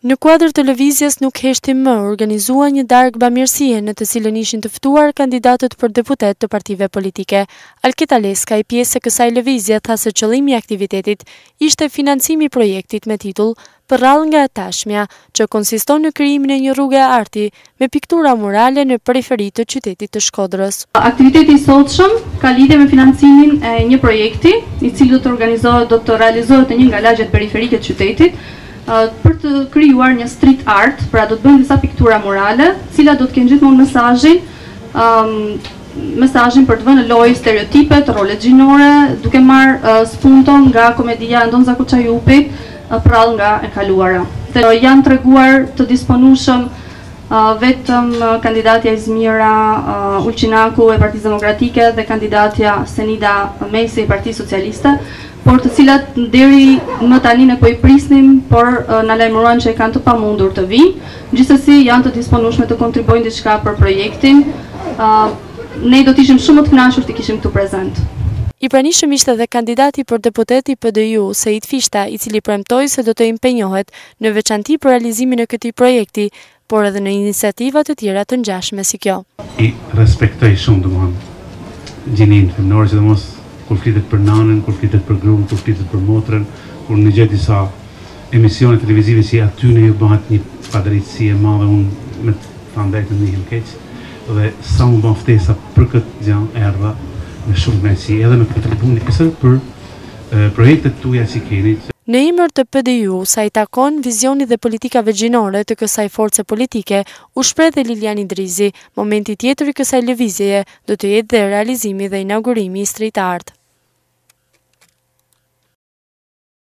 Në kuadër të lëvizjes nuk heshti më organizua një darkë bamirësie në të cilën ishin të ftuar kandidatët për deputet të partive politike. Alketa Leska, i pjesë e kësaj lëvizje, tha se qëllimi i aktivitetit ishte financimi i projektit me titull Përrall nga e tashmja, që konsiston në krijimin e një rruge arti me piktura murale në periferi të qytetit të Shkodrës. Aktiviteti i sotshëm ka lidhje me financimin e një projekti, i cili do të realizohet në një nga lagjet periferike të qytetit, për të krijuar një street art, pra do të bëjmë disa piktura murale, cilat do të kenë gjithmonë mesazhin për të vënë lojë stereotipet, role gjinore, duke marrë spunton nga komedia Ndonza Kuçajupit, prall nga e kaluara. Janë treguar të disponueshëm vetëm kandidatja Izmira Ulqinaku e Partisë Demokratike dhe kandidatja Senida Mesi e Partisë Socialiste, por të cilat deri më tani ne po i prisnim, por na lajmëruan që kanë të pamundur të vinë. Gjithsesi janë të disponueshme të kontribuojnë diçka për projektin. Ne do të ishim shumë të kënaqur të kishim këtu prezent. I pranishëm ishte edhe kandidati për deputet i PDU, Sejit Fishta, i cili premtoi se do të impenjohet në veçanti për realizimin e këtij projekti, por edhe në iniciativa të tjera të ngjashme si kjo. I respektoj shumë domethënë gjinin femnore, sidomos kur flitet për nanën, kur flitet për gruan, kur flitet për motrën, kur në gjatë disa emisione televizive si aty ne ju bëhet një padrejtësi e madhe, unë me thënë ndihem keq, dhe sa më bën ftesa për këtë gjë erdha me shumë kënaqësi, edhe me këtë punë kësaj për projektet tuaja që keni. Në emër të PDU, sa i takon vizioni dhe politikave gjinore të kësaj force politike, u shpreh dhe Lilian Idrizi. Momenti tjetër i kësaj lëvizjeje do të jetë dhe realizimi dhe inaugurimi i street art.